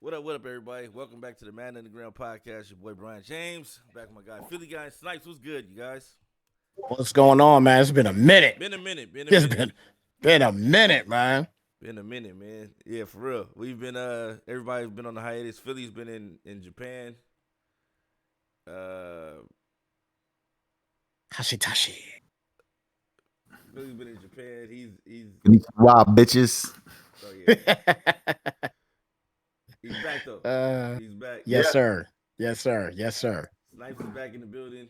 What up, everybody? Welcome back to the Madden Underground podcast. Your boy Brian James, back with my guy Philly guy Snipes. What's good, you guys? What's going on, man? It's been a minute. Been a minute. Been a It's minute. been a minute, man. Been a minute, man. Yeah, for real. We've been everybody's been on the hiatus. Philly's been in Japan. Hashitashi. Philly's been in Japan. He's Wild bitches. oh yeah. He's back though. He's back. Yes, sir. Yes, sir. Yes, sir. Snipes is back in the building,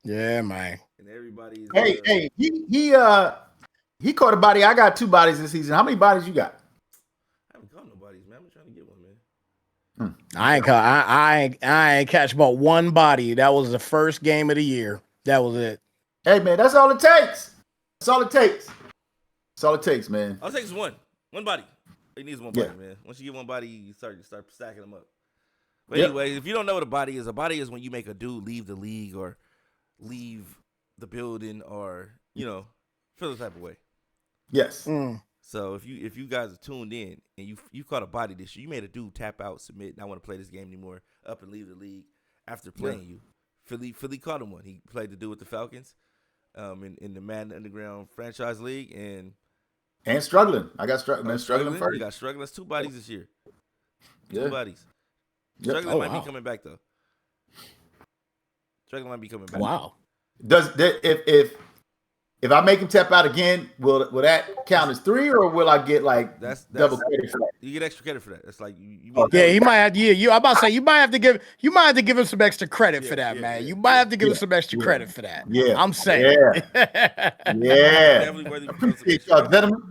Yeah, man. and everybody's Hey, he caught a body. I got 2 bodies this season. How many bodies you got? I haven't caught nobody's, man. I'm trying to get one, man. I ain't catch but one body. That was the first game of the year. That was it. Hey man, that's all it takes. That's all it takes. That's all it takes, man. All it takes is one body. He needs one body, man. Once you get one body, you start stacking them up. But anyway, if you don't know what a body is when you make a dude leave the league or leave the building or feel the type of way. Yes. So if you guys are tuned in and you caught a body this year, you made a dude tap out, submit, not want to play this game anymore, up and leave the league after playing you. Philly caught him one. He played the dude with the Falcons, in the Madden Underground franchise league And struggling. I got struggling first. You got struggling. That's 2 bodies this year. Yeah. 2 bodies. Yep. Struggling might be coming back though. Struggling might be coming back. Wow. If I make him tap out again, will that count as 3 or will I get like That's double credit for that? You get extra credit for that. It's like you Yeah, he might have. I'm about to say you might have to give him some extra credit for that, man. You might have to give him some extra credit for that. Yeah. I'm saying. Yeah. definitely worthy of some Appreciate extra y'all, credit. gentlemen.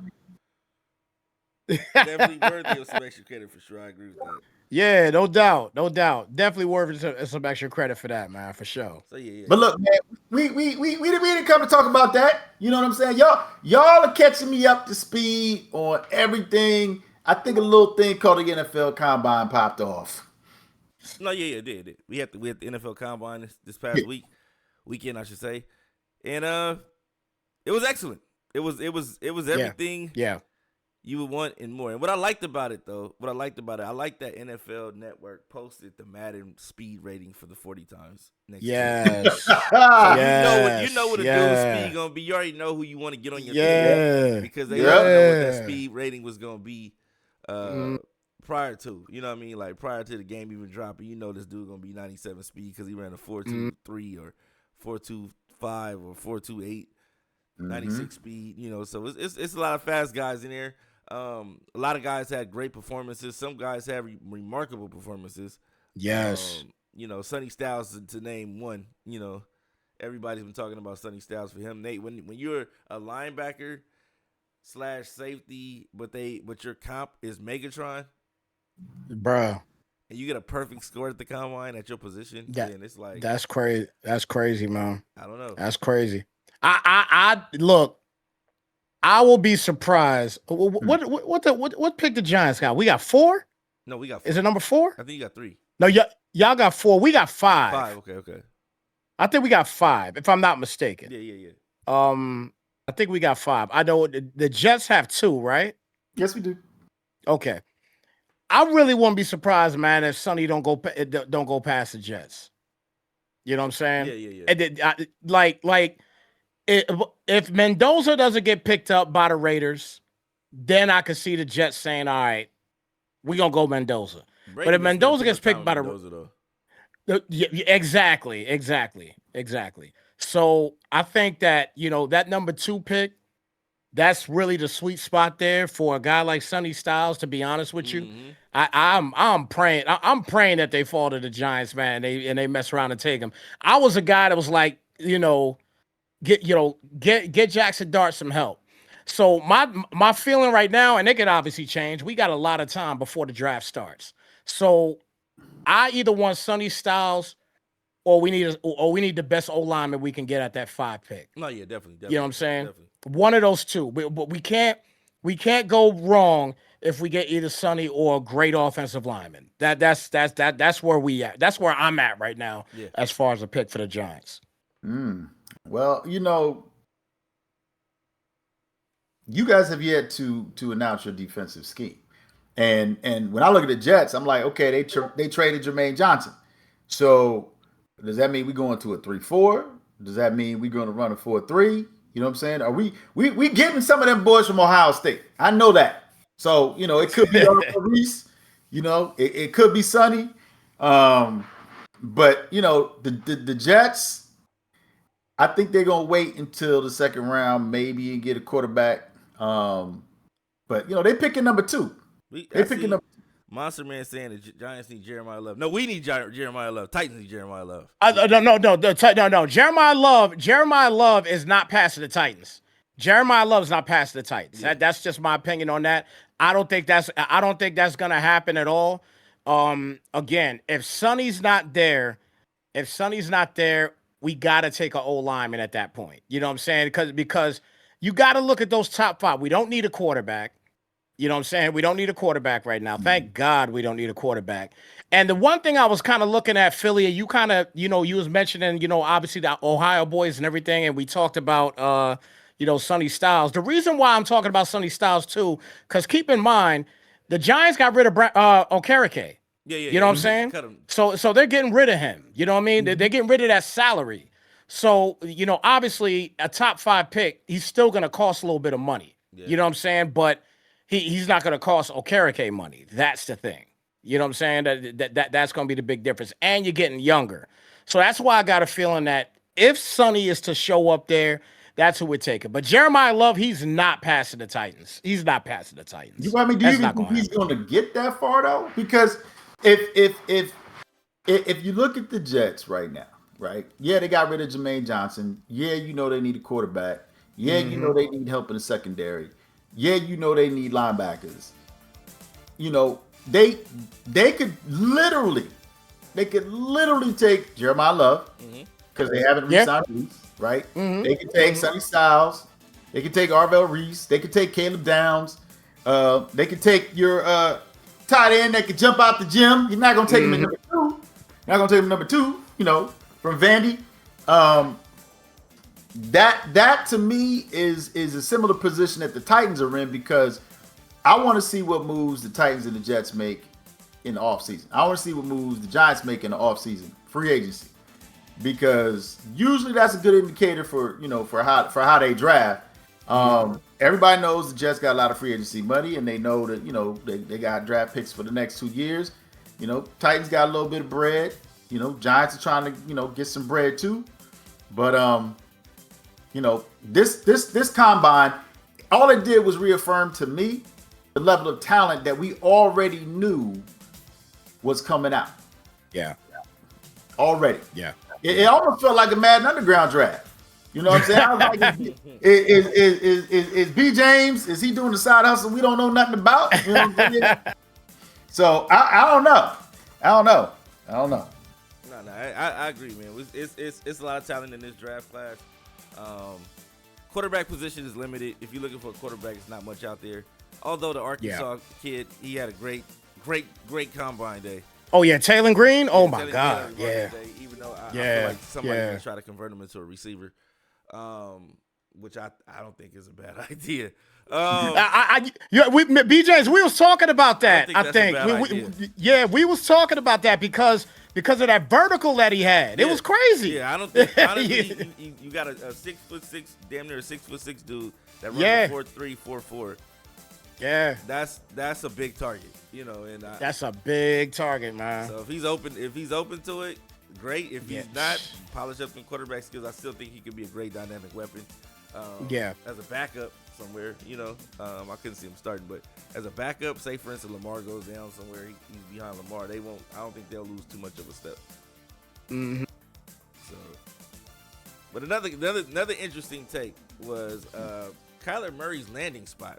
Definitely worthy of some extra credit for sure. I agree with that. Yeah, no doubt. Definitely worth some extra credit for that, man, for sure. So yeah. But look, man, we didn't come to talk about that. You know what I'm saying? Y'all are catching me up to speed on everything. I think a little thing called the NFL Combine popped off. No, it did. We had the NFL Combine this past weekend, I should say, and it was excellent. It was everything. Yeah. You would want and more. And what I liked about it, I like that NFL Network posted the Madden speed rating for the 40 times next Yes. You know what a dude's speed gonna be. You already know who you want to get on your team because they already know what that speed rating was gonna be prior to. You know what I mean? Like prior to the game even dropping, you know this dude gonna be 97 speed because he ran a 4.23 or 4.25 or 4.28. 96 speed, so it's a lot of fast guys in there. A lot of guys had great performances. Some guys had remarkable performances. Yes. Sonny Styles to name one. Everybody's been talking about Sonny Styles for him. Nate, when you're a linebacker / safety, but your comp is Megatron, Bruh. and you get a perfect score at the combine at your position, then it's like That's crazy. That's crazy, man. I don't know. That's crazy. I look. I will be surprised. What pick the Giants got? We got 4. No, we got 4. Is it number 4? I think you got 3. No, y'all got 4. We got 5. 5. Okay. I think we got 5, if I'm not mistaken. Yeah. I think we got 5. I know the Jets have 2, right? Yes, we do. Okay. I really wouldn't be surprised, man, if Sonny don't go past the Jets. You know what I'm saying? Yeah. And if Mendoza doesn't get picked up by the Raiders, then I could see the Jets saying, "All right, we're gonna go Mendoza." But if Mendoza gets picked by exactly. So I think that that number 2 pick, that's really the sweet spot there for a guy like Sonny Styles. To be honest with you, I'm praying that they fall to the Giants, man, and they mess around and take him. I was a guy that was like, get Jackson Dart some help. So my feeling right now, and it could obviously change. We got a lot of time before the draft starts. So I either want Sonny Styles or we need the best O-lineman we can get at that 5 pick. No, yeah, definitely. You know what I'm saying? Definitely. One of those two. But we can't go wrong if we get either Sonny or a great offensive lineman. That's where we at. That's where I'm at right now as far as a pick for the Giants. Well, you guys have yet to announce your defensive scheme. And when I look at the Jets, I'm like, okay, they traded Jermaine Johnson. So does that mean we're going to a 3-4? Does that mean we're going to run a 4-3? You know what I'm saying? Are we getting some of them boys from Ohio State? I know that. So, it could be Reese, it could be Sonny. But the Jets, I think they're gonna wait until the second round, maybe, and get a quarterback. But they're picking number 2. They're picking number 2. Monster Man saying the Giants need Jeremiah Love. No, we need Jeremiah Love. Titans need Jeremiah Love. No. Jeremiah Love is not passing the Titans. Jeremiah Love is not passing the Titans. Yeah. That's just my opinion on that. I don't think that's gonna happen at all. Again, if Sonny's not there, we gotta take an old lineman at that point. You know what I'm saying? Because you gotta look at those top 5. We don't need a quarterback. You know what I'm saying? We don't need a quarterback right now. Thank God we don't need a quarterback. And the one thing I was kind of looking at, Philly, you kind of, you was mentioning, obviously the Ohio boys and everything, and we talked about, Sonny Styles. The reason why I'm talking about Sonny Styles too, because keep in mind, the Giants got rid of Okereke. Yeah. You know what I'm saying? So they're getting rid of him. You know what I mean? They're getting rid of that salary. So, obviously a top 5 pick, he's still going to cost a little bit of money. Yeah. You know what I'm saying? But he's not going to cost Okereke money. That's the thing. You know what I'm saying? That's going to be the big difference. And you're getting younger. So that's why I got a feeling that if Sonny is to show up there, that's who we're taking. But Jeremiah Love, he's not passing the Titans. He's not passing the Titans. Do you even think he's going to get that far, though? Because if you look at the Jets right now, right? Yeah, they got rid of Jermaine Johnson. Yeah, they need a quarterback. Yeah, they need help in the secondary. Yeah, they need linebackers. They could literally take Jeremiah Love because they haven't re-signed Reese, right? Mm-hmm. They could take Sonny Styles. They could take Arvell Reese. They could take Caleb Downs. They could take your tight end that could jump out the gym. You're not gonna take him at number 2. You're not gonna take him number 2. From Vandy. That to me is a similar position that the Titans are in, because I want to see what moves the Titans and the Jets make in the offseason. I want to see what moves the Giants make in the offseason, free agency, because usually that's a good indicator for how they draft. Everybody knows the Jets got a lot of free agency money, and they know that they got draft picks for the next 2 years. Titans got a little bit of bread. Giants are trying to get some bread too, but this combine, all it did was reaffirm to me the level of talent that we already knew was coming out. Yeah. Already. Yeah. It almost felt like a Madden Underground draft. You know what I'm saying? I was like, is B. James, is he doing the side hustle we don't know nothing about? You know what I'm saying? So I don't know. No, I agree, man. It's a lot of talent in this draft class. Quarterback position is limited. If you're looking for a quarterback, it's not much out there. Although the Arkansas kid, he had a great combine day. Oh yeah, Taylor Green. Oh my God, yeah. Day, even though I feel like somebody's gonna try to convert him into a receiver, which I don't think is a bad idea. BJ's, we was talking about that. I think we was talking about that because of that vertical that he had. It was crazy. Yeah, I don't think honestly, you got a 6'6", damn near a 6'6" dude that runs a 4.3, 4.4. Yeah, that's a big target, and that's a big target, man. So if he's open to it, great. If he's not, polish up some quarterback skills. I still think he could be a great dynamic weapon. As a backup somewhere, I couldn't see him starting, but as a backup, say for instance Lamar goes down somewhere, he's behind Lamar. I don't think they'll lose too much of a step. Mm-hmm. So, but another interesting take was Kyler Murray's landing spot.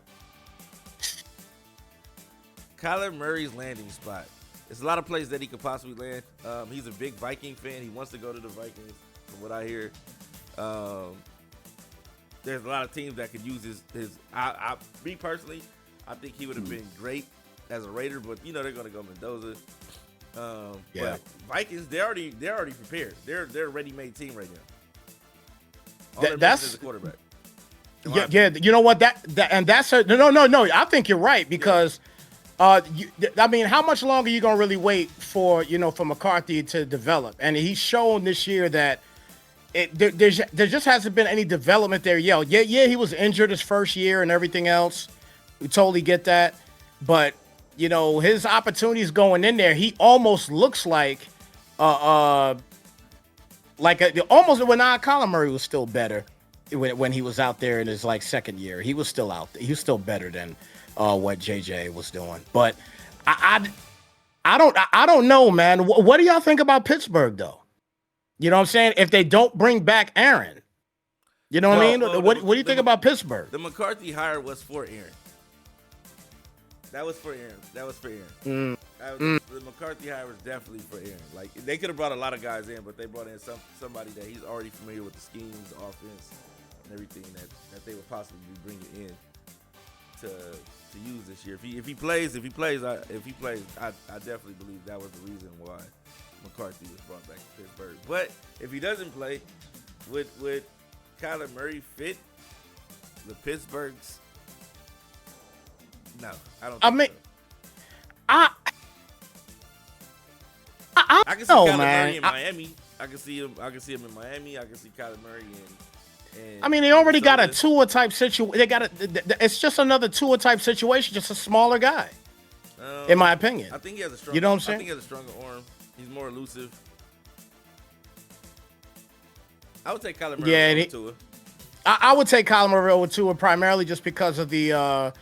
Kyler Murray's landing spot. There's a lot of places that he could possibly land. He's a big Viking fan. He wants to go to the Vikings, from what I hear. There's a lot of teams that could use his. Me personally, I think he would have been great as a Raider, but they're going to go Mendoza. But Vikings, they're already prepared. They're a ready-made team right now. That's a quarterback. Yeah. You know what? That's no. I think you're right because I mean, how much longer are you gonna really wait for for McCarthy to develop? And he's shown this year that there just hasn't been any development there. Yeah, he was injured his first year and everything else. We totally get that, but his opportunities going in there, he almost looks like almost when Colin Murray was still better when he was out there in his second year. He was still out there. He was still better than what JJ was doing. But I don't know, man. What do y'all think about Pittsburgh though? You know what I'm saying? If they don't bring back Aaron, you know what I mean? What do you think about Pittsburgh? The McCarthy hire was for Aaron. That was for Aaron. The McCarthy hire was definitely for Aaron. Like, they could have brought a lot of guys in, but they brought in somebody that he's already familiar with the schemes, the offense, and everything that they would possibly be bringing in to use this year. If he plays, I definitely believe that was the reason why McCarthy was brought back to Pittsburgh. But if he doesn't play, would Kyler Murray fit the Pittsburgh's? No, I don't. I can see Kyler Murray in Miami. I can see him in Miami. I can see Kyler Murray in I mean, they already got a Tua type situation. It's just another Tua type situation, just a smaller guy. In my opinion, I think he has a stronger. You know what I'm saying? I think he has a stronger arm. He's more elusive. I would take Kyler Murray over Tua. I would take Kyler Murray over Tua primarily just because of the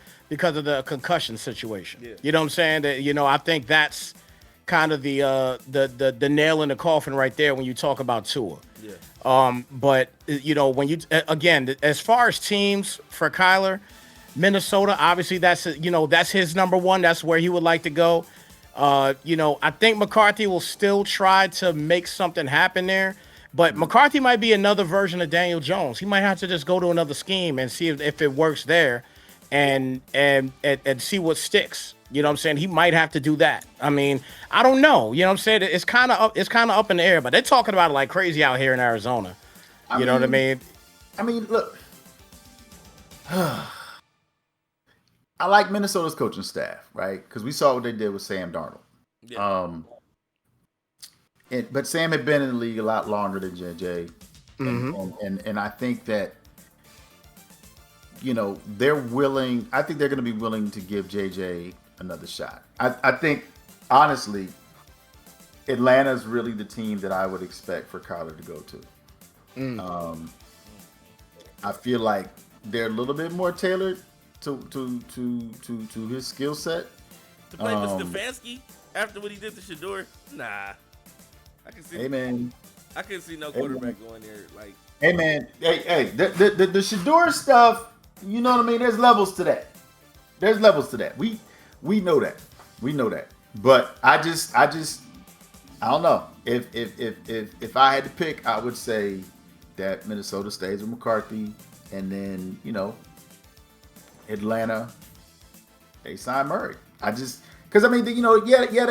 concussion situation. Yeah. You know what I'm saying? That I think that's kind of the nail in the coffin right there when you talk about Tua. Yeah. But when you again, as far as teams for Kyler, Minnesota, obviously that's his number one. That's where he would like to go. I think McCarthy will still try to make something happen there, but McCarthy might be another version of Daniel Jones. He might have to just go to another scheme and see if it works there, and see what sticks. You know what I'm saying? He might have to do that. I mean, I don't know. You know what I'm saying? It's kind of up in the air, but they're talking about it like crazy out here in Arizona. You know what I mean? I mean, look. I like Minnesota's coaching staff, right? Because we saw what they did with Sam Darnold. Yeah. But Sam had been in the league a lot longer than JJ, and I think that they're willing. I think they're going to be willing to give JJ another shot. I think honestly, Atlanta's really the team that I would expect for Kyler to go to. I feel like they're a little bit more tailored to his skill set. To play for Stefanski after what he did to Shador, nah. I can see. Hey man, I couldn't see no quarterback going there. Like, hey man, the Shador stuff. You know what I mean? There's levels to that. We know that. But I don't know. If I had to pick, I would say that Minnesota stays with McCarthy, and then Atlanta, they sign Murray. Because I mean, they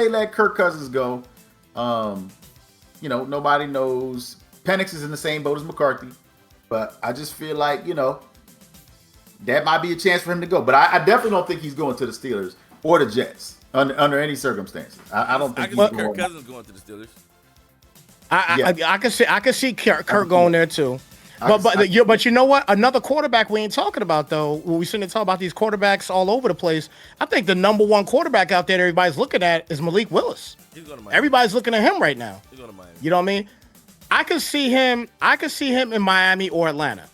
let Kirk Cousins go. Nobody knows. Penix is in the same boat as McCarthy, but I just feel like that might be a chance for him to go. But I definitely don't think he's going to the Steelers or the Jets under any circumstances. I don't think. I can see Kirk Cousins going to the Steelers. I can see Kirk going there too. But you know what? Another quarterback we ain't talking about though. We shouldn't talk about these quarterbacks all over the place. I think the number one quarterback out there that everybody's looking at is Malik Willis. He's going to Miami. Everybody's looking at him right now. He's going to Miami. You know what I mean? I could see him in Miami or Atlanta.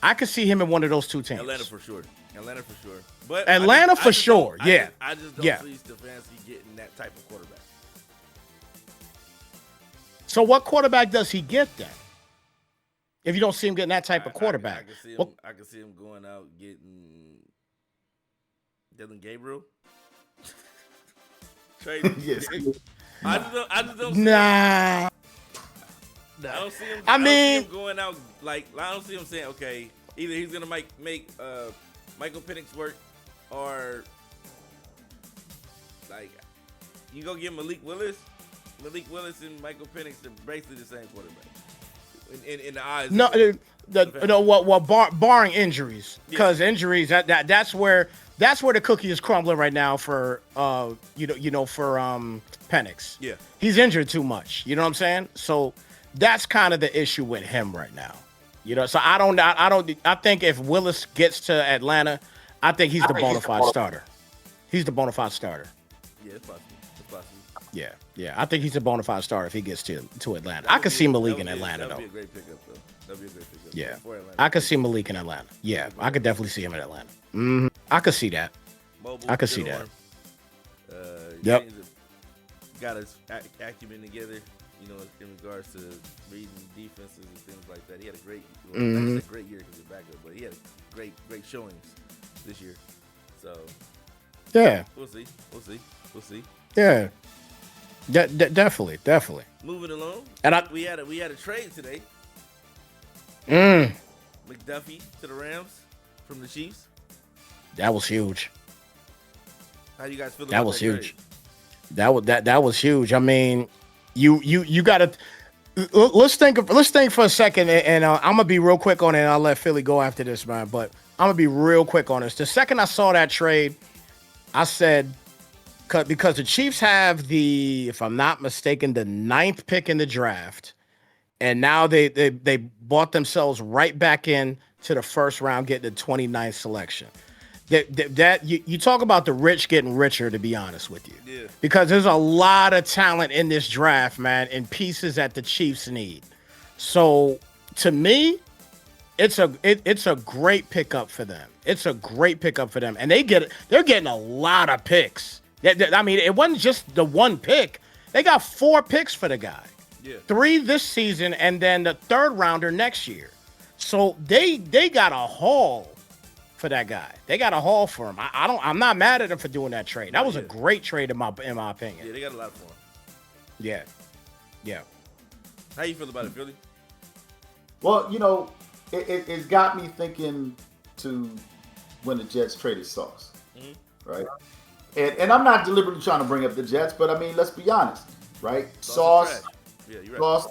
I could see him in one of those two teams. Atlanta for sure. But Atlanta for sure. Yeah. I just don't see Stefanski getting that type of quarterback. So what quarterback does he get then? If you don't see him getting that type of quarterback. I can see him going out getting Dylan Gabriel. Trade. Yes. I just don't see nah. I don't see him. I don't see him going out like I don't see him saying, okay, either he's gonna make Michael Penix work, or like you go get Malik Willis and Michael Penix are basically the same quarterback. in the eyes. No, barring injuries, because injuries that's where the cookie is crumbling right now for for Penix. Yeah, he's injured too much. You know what I'm saying? So that's kind of the issue with him right now. So I think if Willis gets to Atlanta, I think he's the bona fide starter. He's the bona fide starter. Yeah, it's possible. Yeah. I think he's a bona fide starter if he gets to Atlanta. I could see Malik in Atlanta, though. That'd be a great pickup, though. That'd be a great pickup. Yeah. I could see Malik in Atlanta. Yeah, I could definitely see him in Atlanta. Mm-hmm. I could see that. Mobile, I could see that. Yep. Got his acumen together, in regards to reading defenses and things like that. He had a great year because he's backup, but he had great showings this year. So, yeah. We'll see. Yeah. Definitely. Moving along, and we had a trade today. McDuffie to the Rams from the Chiefs. That was huge. How do you guys feel about that? Was huge. Trade? That was huge. I mean, you got to let's think for a second, and I'm gonna be real quick on it. And I'll let Philly go after this, man. But I'm gonna be real quick on this. The second I saw that trade, I said, because the Chiefs have if I'm not mistaken, the 9th pick in the draft, and now they bought themselves right back in to the first round, getting the 29th selection. That you talk about the rich getting richer, to be honest with you. Yeah. Because there's a lot of talent in this draft, man, and pieces that the Chiefs need. So to me, it's a great pickup for them. It's a great pickup for them, and they're getting a lot of picks. I mean, it wasn't just the one pick. They got 4 picks for the guy. Yeah. 3 this season, and then the 3rd rounder next year. So they got a haul for that guy. They got a haul for him. I'm not mad at them for doing that trade. That was a great trade in my opinion. Yeah, they got a lot for him. Yeah. How you feel about it, Philly? Well, it's got me thinking to when the Jets traded Sauce, right? And I'm not deliberately trying to bring up the Jets, but I mean, let's be honest, right? Sauce, yeah, you're right.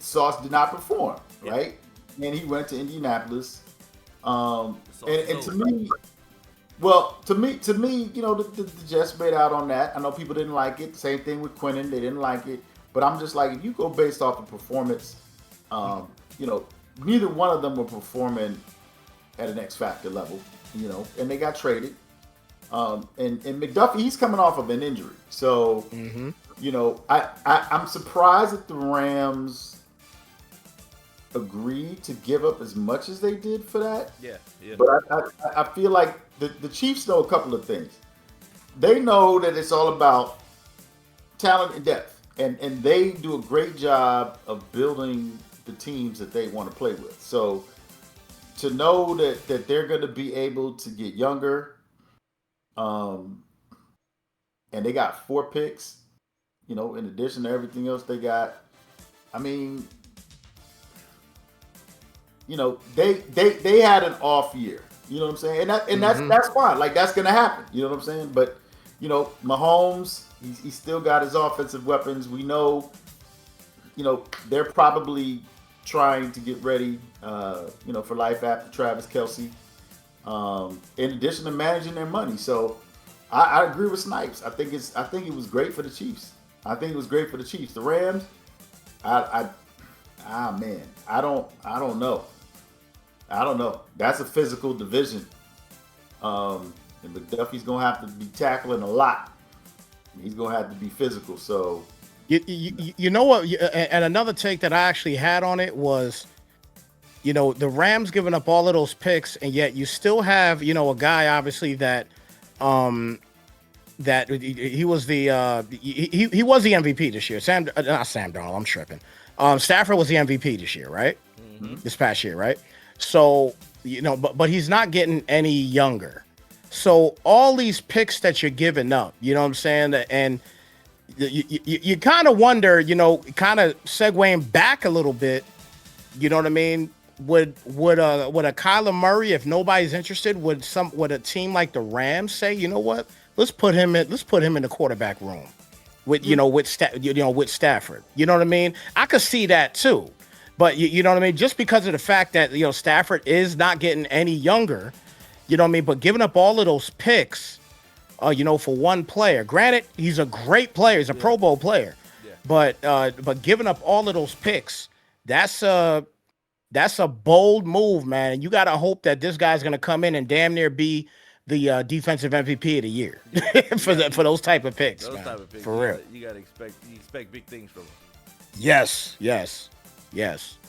Sauce did not perform, right? And he went to Indianapolis. And to me, the Jets made out on that. I know people didn't like it. Same thing with Quinnen; they didn't like it. But I'm just like, if you go based off of performance, neither one of them were performing at an X Factor level, and they got traded. And McDuffie, he's coming off of an injury, so I'm surprised that the Rams agreed to give up as much as they did for that. Yeah. But I feel like the Chiefs know a couple of things. They know that it's all about talent and depth, and they do a great job of building the teams that they want to play with. So to know that they're going to be able to get younger, and they got 4 picks, in addition to everything else they got. I mean, they had an off year. You know what I'm saying? And that's fine. Like, that's gonna happen. You know what I'm saying? But Mahomes, he's still got his offensive weapons. We know, they're probably trying to get ready, for life after Travis Kelce. In addition to managing their money. So I agree with Snipes. I think it was great for the Chiefs. The Rams, man, I don't know. That's a physical division. And McDuffie's gonna have to be tackling a lot. He's gonna have to be physical. So you know what? And another take that I actually had on it was, the Rams giving up all of those picks, and yet you still have, a guy obviously that he was the he was the MVP this year. Not Sam Darnold. I'm tripping. Stafford was the MVP this year, right? This past year, right? So but he's not getting any younger. So all these picks that you're giving up, you know what I'm saying, and you kind of wonder, kind of segueing back a little bit, you know what I mean? Would a Kyler Murray, if nobody's interested, would a team like the Rams say, you know what, let's put him in the quarterback room, with with Stafford. You know what I mean? I could see that too. But you know what I mean? Just because of the fact that Stafford is not getting any younger, you know what I mean? But giving up all of those picks, for one player. Granted, he's a great player, he's a Pro Bowl player. Yeah. But giving up all of those picks, that's a bold move, man. And you gotta hope that this guy's gonna come in and damn near be the defensive MVP of the year for those type of picks. Those type of picks, for real. You gotta expect big things from him. Yes,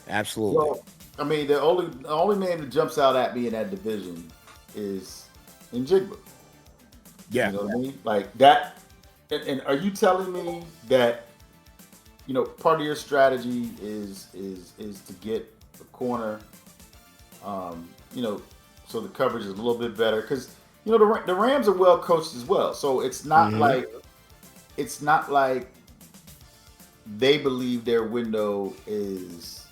absolutely. Well, I mean, the only name that jumps out at me in that division is Njigba. Yeah, you know what I mean, like that. And are you telling me that part of your strategy is to get the corner, so the coverage is a little bit better because the Rams are well coached as well. So it's not like they believe their window is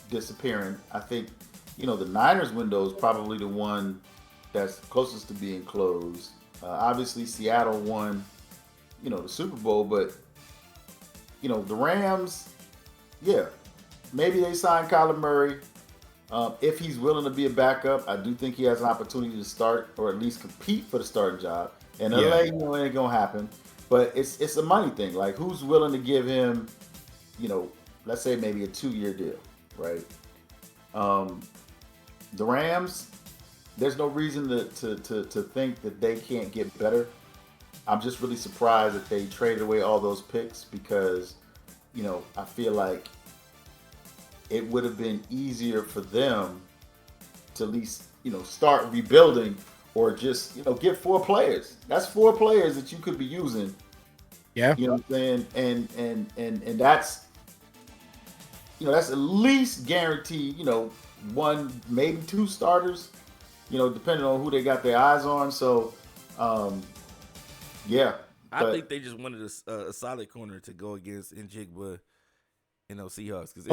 disappearing. I think the Niners window is probably the one that's closest to being closed. Obviously, Seattle won the Super Bowl, but the Rams, maybe they signed Kyler Murray. If he's willing to be a backup, I do think he has an opportunity to start or at least compete for the starting job. And LA, it ain't gonna happen. But it's a money thing. Like, who's willing to give him, let's say maybe a 2-year deal, right? The Rams, there's no reason to think that they can't get better. I'm just really surprised that they traded away all those picks because, I feel like it would have been easier for them to at least, start rebuilding or just, get 4 players. That's 4 players that you could be using. Yeah. You know what I'm saying? And that's, that's at least guaranteed, 1, maybe 2 starters, depending on who they got their eyes on. So, I think they just wanted a solid corner to go against Njigba and those Seahawks because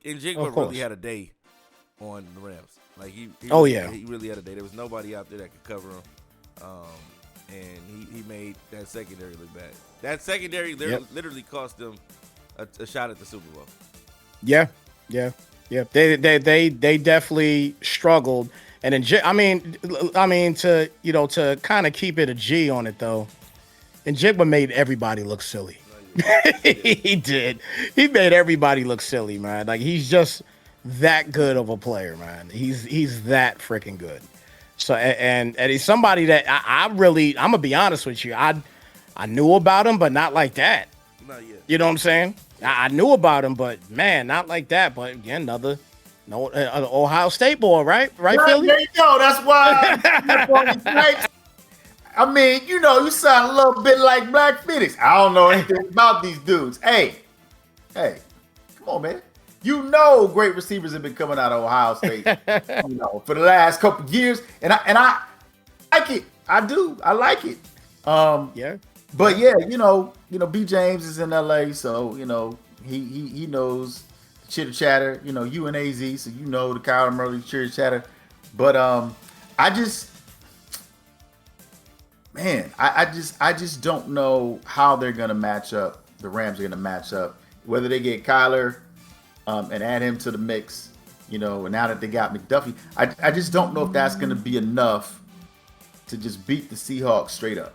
Njigba really had a day on the Rams. Like he really had a day. There was nobody out there that could cover him, and he made that secondary look bad. That secondary literally cost them a shot at the Super Bowl. Yeah. They definitely struggled, and then to kind of keep it a G on it though. And Njigba made everybody look silly. He did. He made everybody look silly, man. Like, he's just that good of a player, man. He's that freaking good. So and he's somebody that I'm gonna be honest with you. I knew about him, but not like that. Not yet. You know what I'm saying? I knew about him, but man, not like that. But again, Ohio State boy, right? Right, Philly? There you go. That's why. I mean, you sound a little bit like Black Phoenix. I don't know anything about these dudes. Hey, come on, man. Great receivers have been coming out of Ohio State, for the last couple of years, and I like it. I do. I like it. But B. James is in LA, so he knows the chitter chatter. You and AZ, so the Kyler Murray chitter chatter. But I just don't know how they're gonna match up. The Rams are gonna match up. Whether they get Kyler and add him to the mix, and now that they got McDuffie, I just don't know if that's gonna be enough to just beat the Seahawks straight up.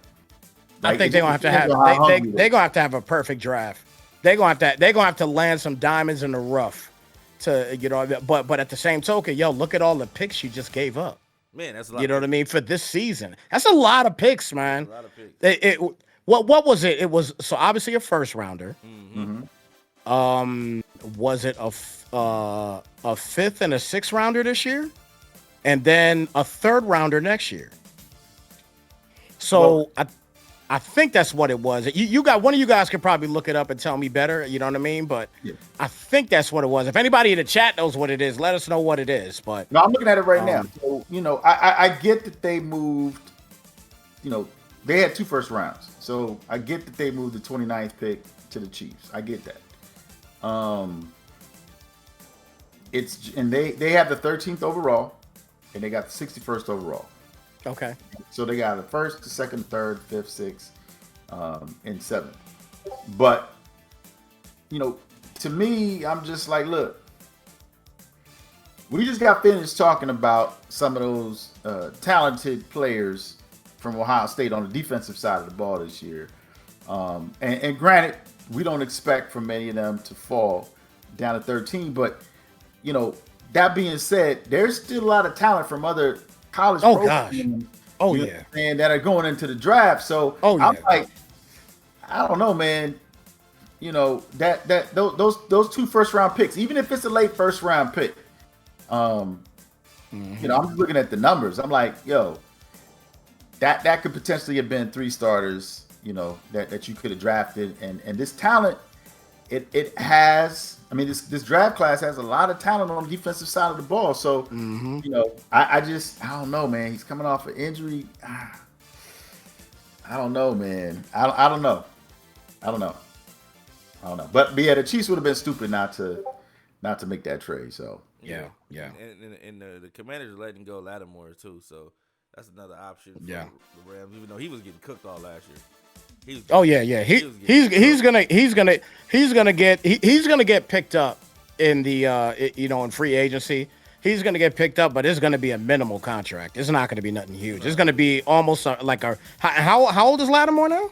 I think they're gonna have to have they're gonna have to have a perfect draft. They're gonna have to land some diamonds in the rough to but at the same token, look at all the picks you just gave up. Man, that's a lot. You know what I mean? For this season, that's a lot of picks, man. A lot of picks. What was it? It was so obviously a first rounder. Mm-hmm. Was it a 5th and a 6th rounder this year, and then a 3rd rounder next year? So I think that's what it was. You got one of you guys could probably look it up and tell me better. You know what I mean? But I think that's what it was. If anybody in the chat knows what it is, let us know what it is. But no, I'm looking at it right now. So I get that they moved. They had 2 first rounds, so I get that they moved the 29th pick to the Chiefs. I get that. They have the 13th overall, and they got the 61st overall. Okay. So they got the 1st, the 2nd, 3rd, 5th, 6th. in 7th. But to me, I'm just like, look, we just got finished talking about some of those talented players from Ohio State on the defensive side of the ball this year. And granted, we don't expect for many of them to fall down to 13, but that being said, there's still a lot of talent from other college programs. And that are going into the draft. So I'm like, I don't know, man. Those 2 first-round picks, even if it's a late first-round pick, I'm just looking at the numbers. I'm like, yo, that could potentially have been 3 starters, that you could have drafted. And this talent, it has. I mean, this draft class has a lot of talent on the defensive side of the ball. So, I don't know, man. He's coming off an injury. I don't know, man. I don't know. But yeah, the Chiefs would have been stupid not to make that trade. So yeah. And the Commanders are letting go Lattimore too. So that's another option for the Rams, even though he was getting cooked all last year. He's gonna get picked up in the in free agency. He's gonna get picked up, but it's gonna be a minimal contract. It's not gonna be nothing huge. It's gonna be almost like a how old is Lattimore now?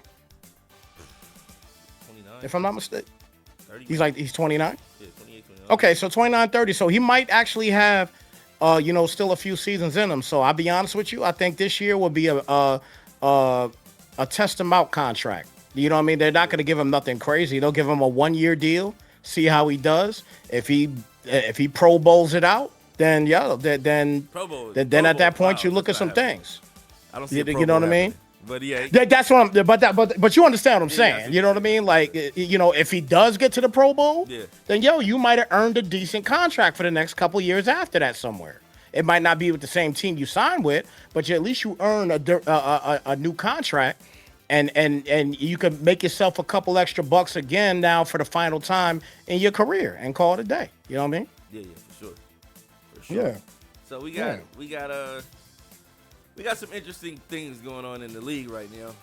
29. If I'm not mistaken, 30. He's 29. Yeah, 28, 29. Okay, so 29, 30. So he might actually have still a few seasons in him. So I'll be honest with you. I think this year will be a test him out contract. You know what I mean? They're not going to give him nothing crazy. They'll give him a 1-year deal, see how he does. If he Pro Bowls it out, then then at that point you look at some things. I don't see you know what I mean? But yeah, that's what I'm. But you understand what I'm saying? You know what I mean? Like if he does get to the Pro Bowl, then you might have earned a decent contract for the next couple years after that somewhere. It might not be with the same team you signed with, but at least you earn a new contract, and you can make yourself a couple extra bucks again now for the final time in your career and call it a day. You know what I mean? Yeah, for sure. Yeah. So we got some interesting things going on in the league right now.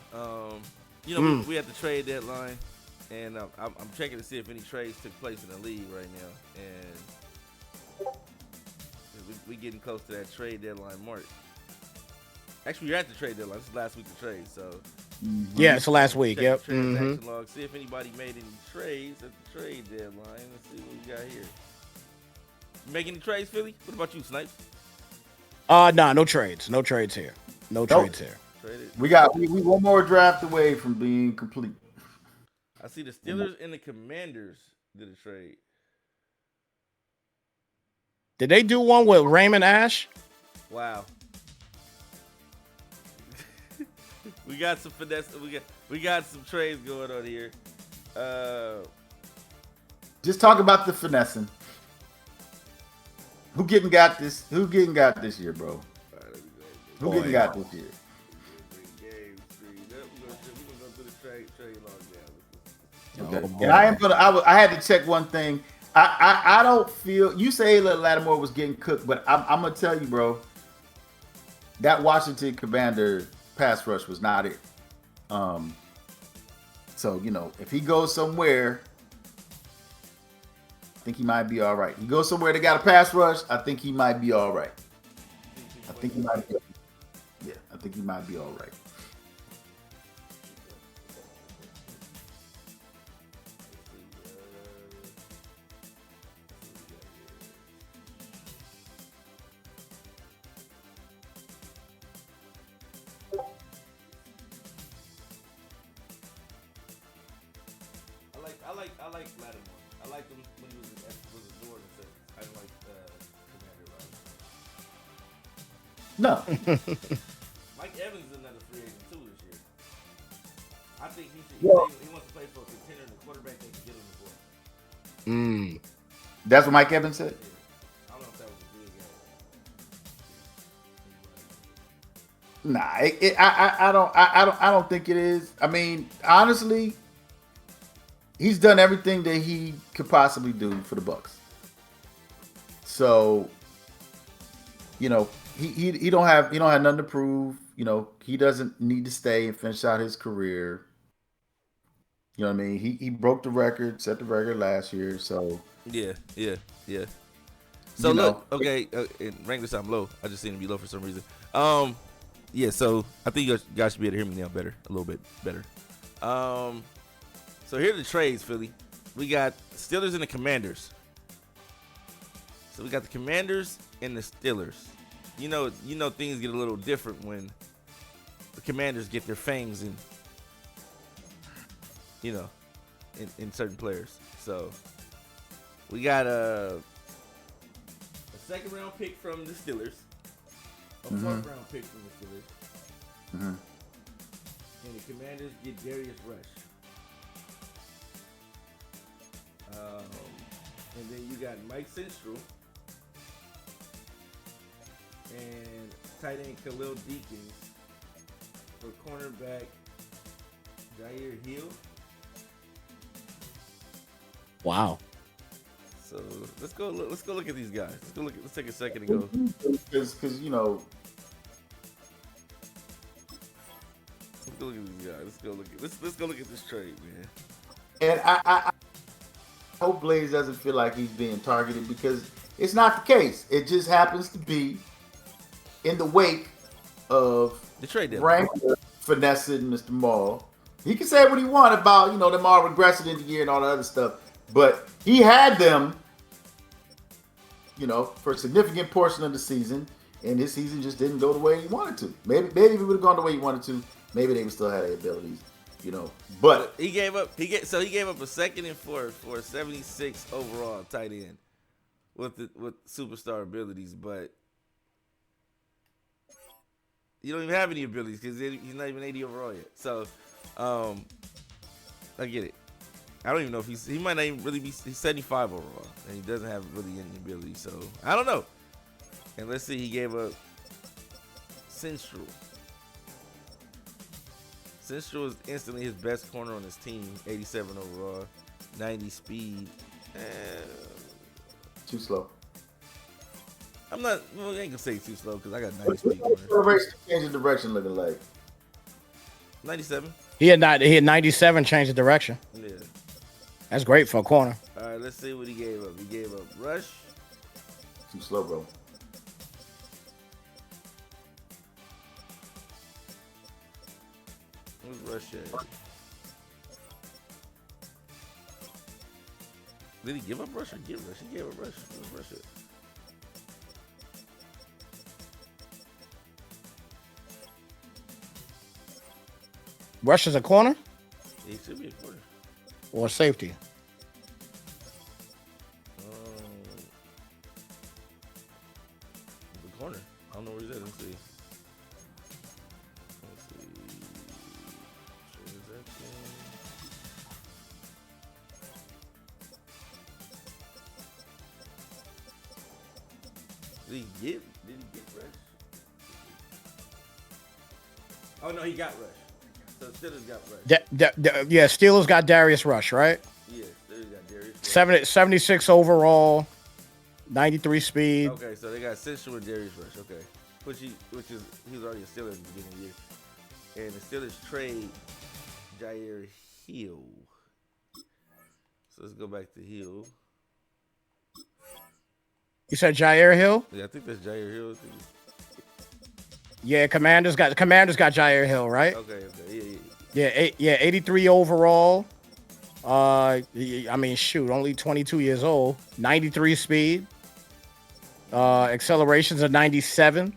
We had the trade deadline, and I'm checking to see if any trades took place in the league right now, and we getting close to that trade deadline mark. Actually, we're at the trade deadline. This is last week of trade, so yeah, it's the last week. Yep. Transaction log. See if anybody made any trades at the trade deadline. Let's see what we got here. You make any trades, Philly? What about you, Snipes? No trades. No trades here. Trades here. We one more draft away from being complete. I see the Steelers and the Commanders did a trade. Did they do one with Raymond Ash? Wow. We got some finesse. We got some trades going on here. Just talk about the finessing. Who getting got this year, bro? Who getting got this year? Okay. And I had to check one thing. I don't feel you say Lattimore was getting cooked, but I'm gonna tell you, bro. That Washington Commander pass rush was not it. So if he goes somewhere, I think he might be all right. He goes somewhere that got a pass rush, I think he might be all right. I think he might be all right. I like Lattimore. I liked him when he was a Jordan. I didn't like Commander Riley. No. Mike Evans is another free agent too this year. I think he wants to play for a contender and a quarterback that can get him the ball. That's what Mike Evans said? Yeah. I don't know if that was a big Nah, I don't think it is. I mean, honestly, he's done everything that he could possibly do for the Bucs. So, he don't have nothing to prove. He doesn't need to stay and finish out his career. You know what I mean? He broke the record, set the record last year. So yeah. So look, okay, and rank this time low. I just seen it be low for some reason. Yeah. So I think you guys should be able to hear me now better, a little bit better. So here are the trades, Philly. We got Steelers and the Commanders. So we got the Commanders and the Steelers. You know things get a little different when the Commanders get their fangs in, in certain players. So we got a second round pick from the Steelers, a fourth round pick from the Steelers, and the Commanders get Darius Rush. And then you got Mike Sinstro and tight end Khalil Deakins for cornerback Jair Hill. Wow. So let's go look at these guys. Let's take a second and go. Because Let's go look at these guys. Let's go look at this trade, man. And I hope Blaze doesn't feel like he's being targeted, because it's not the case. It just happens to be in the wake of the trade deadline. Finessing Mr. Maul. He can say what he wants about, them all regressing in the year and all the other stuff, but he had them, for a significant portion of the season, and this season just didn't go the way he wanted to. Maybe if it would have gone the way he wanted to, maybe they would still have the abilities. But he gave up a second and fourth for a 76 overall tight end with superstar abilities, but you don't even have any abilities because he's not even 80 overall yet. So, I get it. I don't even know if he might not even really be. He's 75 overall and he doesn't have really any ability. So I don't know. And let's see, he gave up Sinstro. Sinstro is instantly his best corner on his team, 87 overall, 90 speed. Too slow. I ain't gonna say too slow because I got 90 speed corner. Change the direction looking like 97. He had 97, change the direction. Yeah. That's great for a corner. All right, let's see what he gave up. He gave up Rush. Too slow, bro. Who's Rush at? Did he give up Rush or get Rush? He gave up Rush. Who's Rush at? Rush is a corner? He should be a corner. Or safety? The corner. I don't know where he's at. Let's see. Did he get Rush? Oh no, he got Rush. So Steelers got Rush. Yeah, Steelers got Darius Rush, right? Yeah, Steelers got Darius Rush. 76 overall, 93 speed. Okay, so they got Sinstro and Darius Rush. Okay, he was already a Steeler in the beginning of the year, and the Steelers trade Jair Hill. So let's go back to Hill. You said Jair Hill? Yeah, I think that's Jair Hill. Yeah, Commanders got Jair Hill, right? Okay, yeah, 83 overall. I mean, shoot, only 22 years old. 93 speed. Accelerations of 97.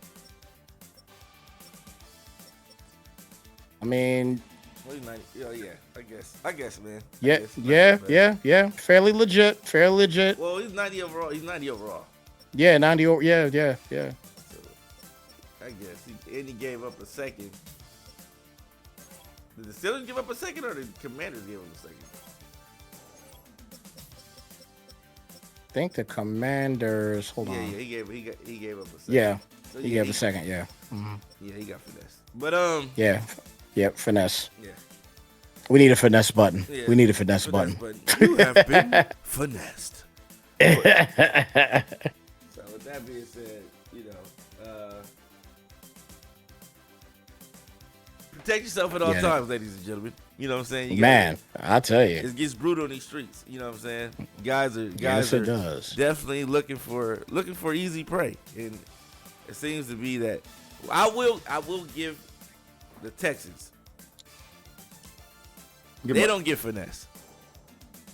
I mean, I guess, man. Yeah. Fairly legit. Well, he's 90 overall. Yeah, 90. Yeah. So, I guess he gave up a second. Did the Steelers give up a second, or did the Commanders give him a second? I think the Commanders. Hold on. Yeah, he gave up a second. Yeah, so, he gave a second. Yeah. Mm-hmm. Yeah, he got finesse. But Yeah, finesse. Yeah. We need a finesse button. Yeah. We need a finesse button. You have been finessed. So with that being said, protect yourself at all times, ladies and gentlemen. You know what I'm saying? I tell you, it gets brutal in these streets. You know what I'm saying? Guys are does. definitely looking for easy prey, and it seems to be that. I will give the Texans. They don't get finesse.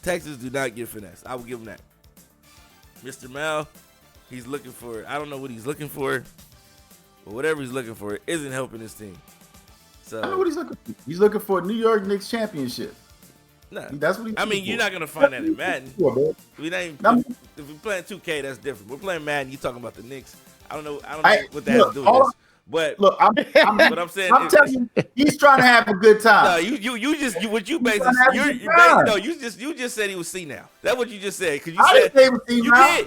Texans do not get finesse. I will give them that. Mr. Mal, he's looking for. I don't know what he's looking for, but whatever he's looking for isn't helping his team. So I know what he's looking for. He's looking for a New York Knicks championship. Nah, that's what you're not gonna find that in Madden. If we're playing 2K, that's different. We're playing Madden. You talking about the Knicks? I don't know what that has to do with this. But look, I'm telling you, he's trying to have a good time. No, you just said he was C now. That's what you just said. Cause I didn't say he was C now.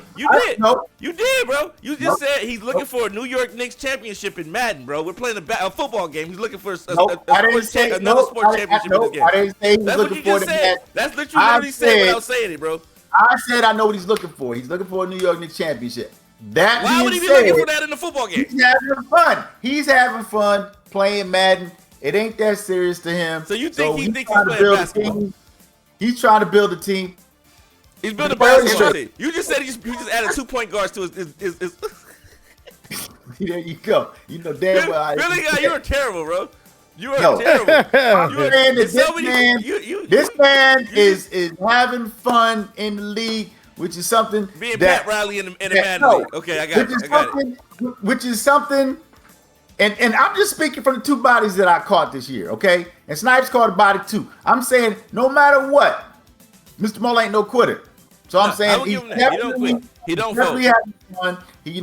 You did, bro. You just said he's looking for a New York Knicks championship in Madden, bro. We're playing a football game. He's looking for another sports championship in this game. I didn't say he was That's what you just said. That's what you literally said without saying it, bro. I said I know what he's looking for. He's looking for a New York Knicks championship. Why would he be looking for that in the football game? He's having fun. He's having fun playing Madden. It ain't that serious to him. So you think he thinks he's playing basketball? He's trying to build a team. He's building a basketball team. You just said he just added 2 point guards to his There you go. You know damn well. Really, you're terrible, bro. You are terrible. This man is having fun in the league. Which is something being Pat Riley in the Madden League. Okay, I got it. Which is something, and I'm just speaking from the two bodies that I caught this year, okay? And Snipes caught a body too. I'm saying no matter what, Mr. Mull ain't no quitter. So I'm saying he don't quit. He don't fold. Having fun. He be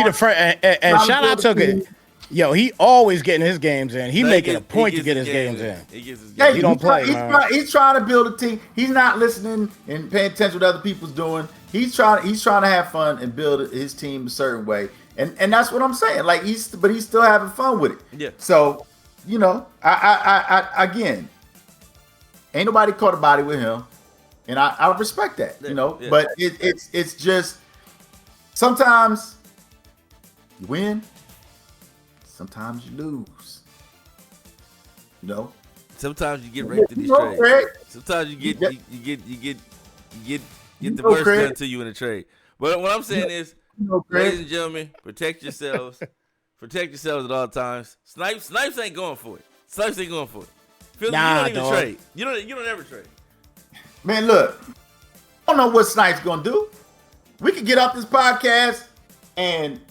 the first. And shout out to it. Yo, he always getting his games in. He making a point to get his games in. He don't play. He's trying to build a team. He's not listening and paying attention to what other people's doing. He's trying to have fun and build his team a certain way. And that's what I'm saying. Like he's still having fun with it. Yeah. So, I again, ain't nobody caught a body with him, and I respect that. Yeah. But it's just sometimes you win. Sometimes you lose. Sometimes you get raped in these trades. Craig. Sometimes you get the worst done to you in a trade. But what I'm saying is, ladies and gentlemen, protect yourselves. Protect yourselves at all times. Snipes ain't going for it. Snipes ain't going for it. Philly, you don't even trade. You don't ever trade. Man, look. I don't know what Snipes gonna do. We could get off this podcast. And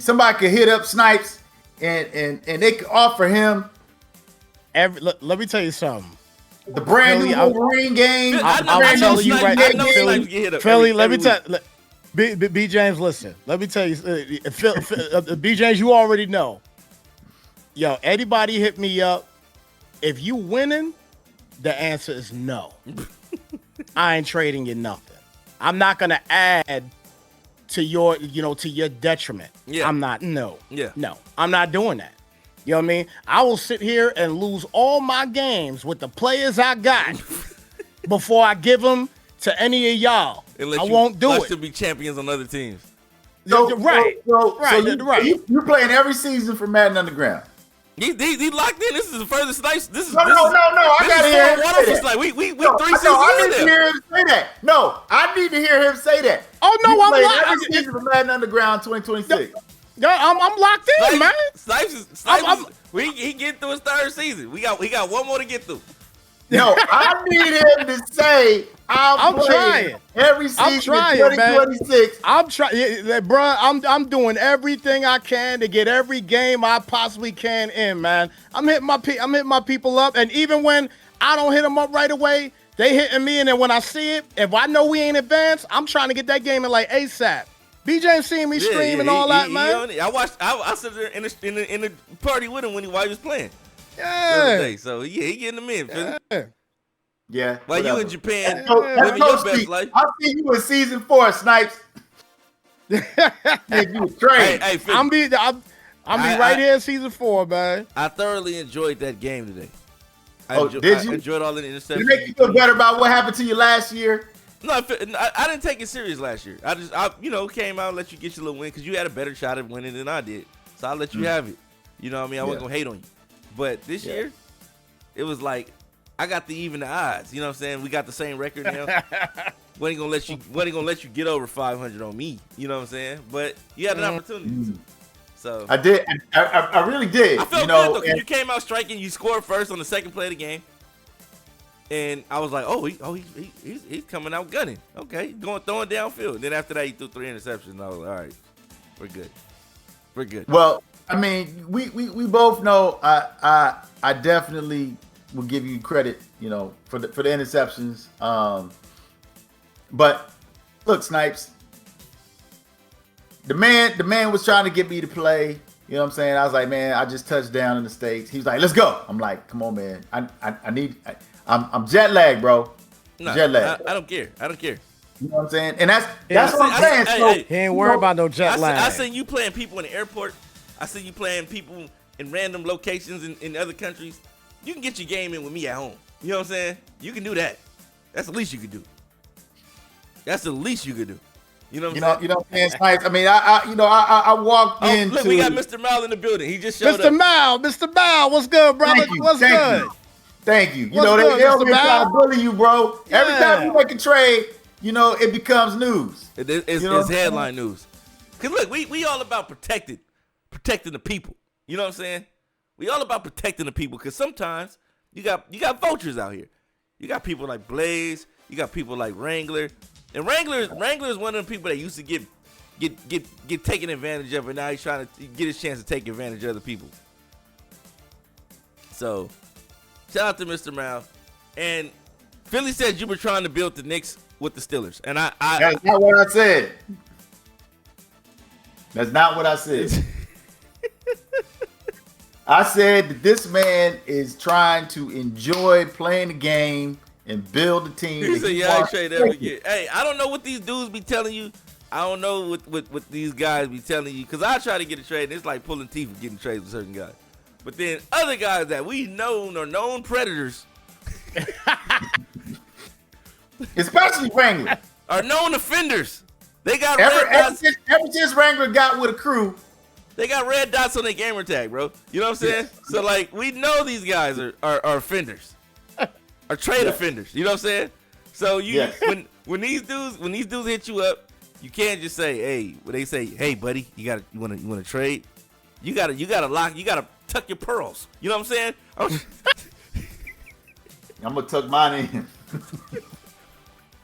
somebody could hit up Snipes and they could offer him let me tell you something. The brand new Wolverine game. I'm telling you right now, Philly. Let me tell B James. Listen, let me tell you, B James. You already know. Yo, anybody hit me up? If you winning, the answer is no. I ain't trading you nothing. I'm not gonna add to your detriment. Yeah. I'm not. No. Yeah. No. I'm not doing that. You know what I mean? I will sit here and lose all my games with the players I got before I give them to any of y'all. I won't do it. To be champions on other teams. So you're playing every season for Madden Underground. He locked in. This is the furthest Snipes. No. I gotta hear him say that. We 3 seasons in there. I need to hear him say that. No, I need to hear him say that. Oh no, I'm locked. Every season for Madden Underground 2026. No, I'm locked in, man. Snipes he get through his 3rd season. We got one more to get through. No, I need him to say I'm trying every season in 2026. I'm trying, bro. I'm doing everything I can to get every game I possibly can in, man. I'm hitting my people up, and even when I don't hit them up right away, they hitting me. And then when I see it, if I know we ain't advanced, I'm trying to get that game in like ASAP. BJ seen me stream and all that, man. I sit there in the party with him while he was playing. Yeah. So he getting them in. Yeah. While you in Japan, living your best life. I'll see you in season 4, Snipes. You trade. Hey, I'm be right here in season 4, man. I thoroughly enjoyed that game today. Did you? I enjoyed all the interceptions. Did it make you feel better about what happened to you last year? No, I didn't take it serious last year. I came out and let you get your little win because you had a better shot at winning than I did. So I'll let you have it. You know what I mean? I wasn't going to hate on you. But this year, it was like I got to even the odds. You know what I'm saying? We got the same record now. What ain't gonna let you get over 500 on me? You know what I'm saying? But you had an opportunity. So I did. I really did. I felt good though, because you came out striking. You scored first on the second play of the game, and I was like, he's coming out gunning. Okay, throwing downfield. And then after that, he threw 3 interceptions. And I was like, all right, we're good. Well, I mean, we both know. I definitely will give you credit, for the interceptions. But look, Snipes. The man was trying to get me to play. You know what I'm saying? I was like, man, I just touched down in the States. He was like, let's go. I'm like, come on, man. I'm jet lagged, bro. No, jet lagged. I don't care. You know what I'm saying? And that's what I'm saying. So, he ain't worried about no jet lag. I seen you playing people in the airport. I seen you playing people in random locations in other countries. You can get your game in with me at home. You know what I'm saying? You can do that. That's the least you could do. You know what I'm saying? You know what I'm saying? Snipes. I mean, I walked into. Look, we got Mr. Mal in the building. He just showed up. Mr. Mal, what's good, brother? What's good? Thank you. You know, they don't be trying to bully you, bro. Yeah. Every time you make a trade, it becomes news. It's headline news. Because look, we all about protecting the people. You know what I'm saying? We all about protecting the people, because sometimes you got vultures out here. You got people like Blaze. You got people like Wrangler. And Wrangler is one of the people that used to get taken advantage of, and now he's trying to get his chance to take advantage of other people. So, shout out to Mr. Mal. And Philly said you were trying to build the Knicks with the Steelers, and that's not what I said. That's not what I said. I said that this man is trying to enjoy playing the game and build the team. He said, I ain't trade ever again. Hey, I don't know what these dudes be telling you. I don't know what these guys be telling you, because I try to get a trade, and it's like pulling teeth for getting trades with certain guys. But then other guys that we know are known predators, especially Wrangler, are known offenders. They got red dots. Ever since Wrangler got with a crew, they got red dots on their gamer tag, bro. You know what I'm saying? Yeah. So like, we know these guys are offenders. Are trade offenders, you know what I'm saying? So when these dudes hit you up, you can't just say, hey, when they say, hey buddy, you want to trade? You gotta tuck your pearls. You know what I'm saying? I'm gonna tuck mine in.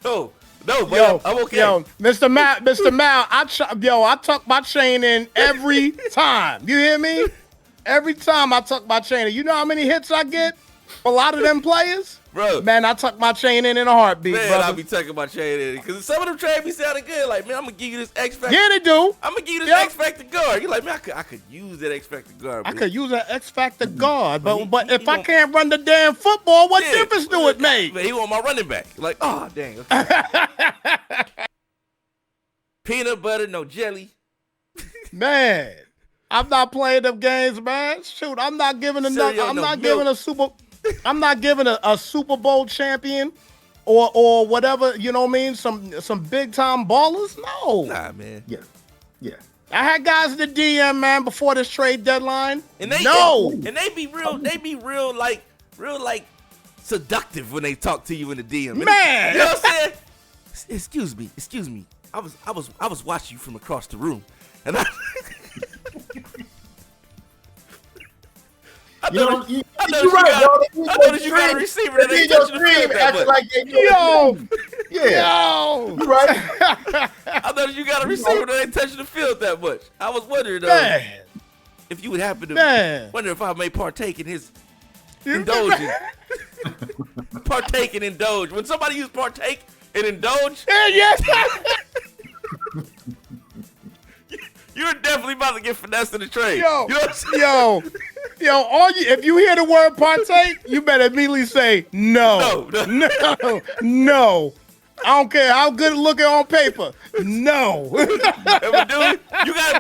No, but I'm okay. Yo, Mr. Mal, I tuck my chain in every time. You hear me? Every time I tuck my chain in. You know how many hits I get? A lot of them players? Bro, man, I tuck my chain in a heartbeat, man, brother. I be tucking my chain in, because some of them trades be sounding good. Like, man, I'm gonna give you this X Factor. Yeah, they do. I'm gonna give you this X Factor guard. You're like, man, I could use that X Factor guard. I could use that X Factor guard, but if I can't run the damn football, what difference do it make? He want my running back. Like, oh dang. Okay. Peanut butter, no jelly. Man, I'm not playing them games, man. Shoot, I'm not giving enough. I'm not giving a Super Bowl champion or whatever, you know what I mean? Some big time ballers? No. Nah, man. Yeah. I had guys in the DM, man, before this trade deadline. And they be real like seductive when they talk to you in the DM. Man, you know what I'm saying? Excuse me. I was watching you from across the room, and I noticed you got a receiver that ain't touching the field that much. Like Yo, you right. I noticed you got a receiver that ain't touching the field that much. I was wondering if you would happen to wonder if I may partake in his indulgence. Partake and indulge. When somebody use partake and indulge, yes. You're definitely about to get finessed in the trade. Yo, you know what I'm saying? If you hear the word partake, you better immediately say no. I don't care how good it looking on paper. No. But dude, you gotta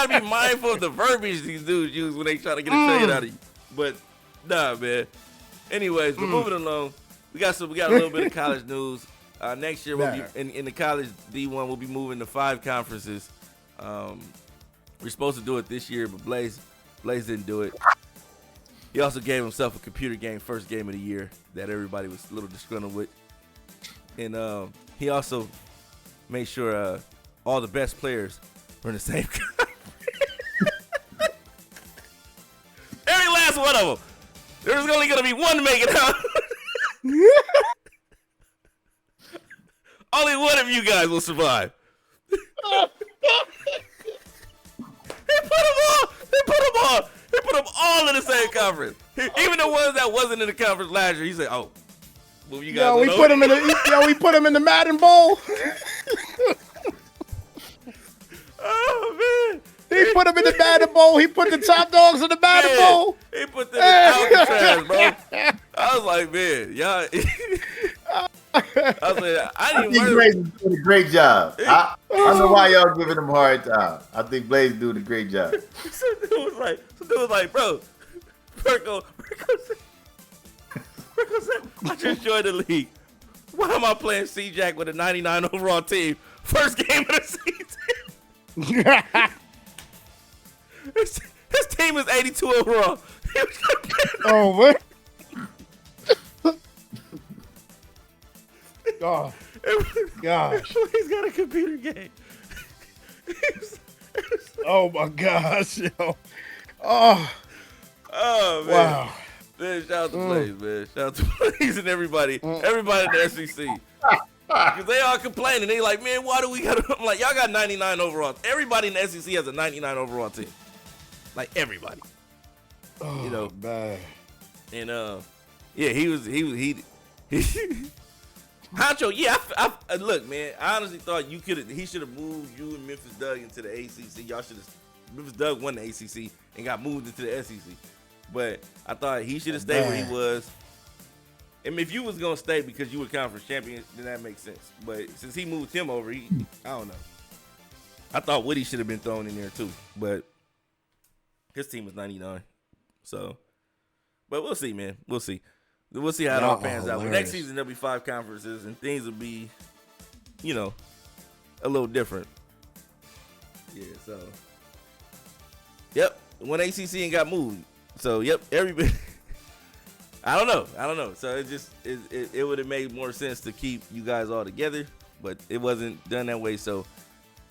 be mindful of the verbiage these dudes use when they try to get a trade out of you. But nah, man. Anyways, but moving along, we got a little bit of college news. Next year we'll be in the college D1. We'll be moving to 5 conferences. We're supposed to do it this year, but Blaze didn't do it. He also gave himself a computer game first game of the year that everybody was a little disgruntled with. And he also made sure all the best players were in the same conference. Every last one of them. There's only going to be one making it out. Only one of you guys will survive. He put them all in the same conference. Even the ones that wasn't in the conference last year, he said, "Oh, well, you guys." We put him in the Madden Bowl. Oh man. He put him in the Madden Bowl. He put the top dogs in the Madden Bowl. He put them in Alcatraz, bro. I was like, man, y'all. I think Blaze is doing a great job. I don't know why y'all giving him a hard time. I think Blaze is doing a great job. Some dude was like, bro, Perko said, I just joined the league. Why am I playing C-Jack with a 99 overall team? First game of the season. His team is 82 overall. Oh, what? Oh, gosh. He's got a computer game. Oh, my gosh. Yo. Oh, man. Wow. Man, shout out to Blaze, man. Shout out to Blaze and everybody in the SEC. Because they all complaining. They like, man, why do we got to... I'm like, y'all got 99 overall. Everybody in the SEC has a 99 overall team. Like, everybody. Oh, you know. Man. And, yeah, he Honcho, yeah, I look, man. I honestly thought he should have moved you and Memphis Doug into the ACC. Y'all should have. Memphis Doug won the ACC and got moved into the SEC. But I thought he should have stayed where he was. I mean, if you was gonna stay because you were conference champion, then that makes sense. But since he moved him over, I don't know. I thought Woody should have been thrown in there too, but his team was 99. So, but we'll see, man. We'll see. We'll see how it all pans out. Next season, there'll be 5 conferences, and things will be, a little different. Yeah, so. Yep, one ACC ain't got moved. So, yep, everybody. I don't know. So, it would have made more sense to keep you guys all together, but it wasn't done that way. So,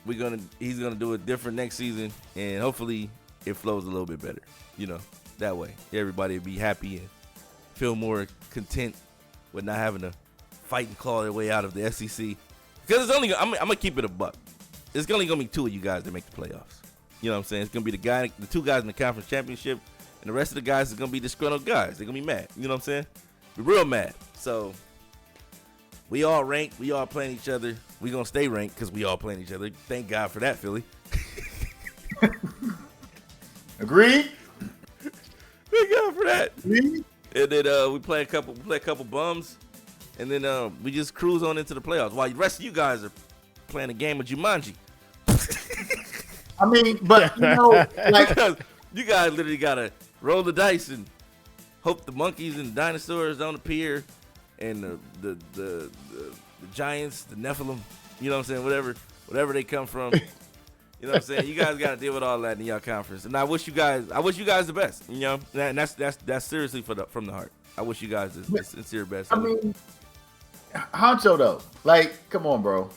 he's gonna do it different next season, and hopefully it flows a little bit better. That way everybody will be happy and feel more content with not having to fight and claw their way out of the SEC. Because I'm gonna keep it a buck. It's only gonna be 2 of you guys that make the playoffs. You know what I'm saying? It's gonna be the 2 guys in the conference championship, and the rest of the guys are gonna be disgruntled guys. They're gonna be mad. You know what I'm saying? Be real mad. So we all ranked. We all playing each other. We gonna stay ranked because we all playing each other. Thank God for that, Philly. Agreed. Thank God for that. Agreed. And then we play a couple bums, and then we just cruise on into the playoffs. While the rest of you guys are playing a game of Jumanji. I mean, but like because you guys literally gotta roll the dice and hope the monkeys and dinosaurs don't appear, and the giants, the Nephilim, you know what I'm saying? Whatever they come from. You know what I'm saying? You guys got to deal with all that in y'all conference, and I wish you guys the best. And that's seriously from the heart. I wish you guys the sincere best. I mean, Honcho though, like, come on, bro.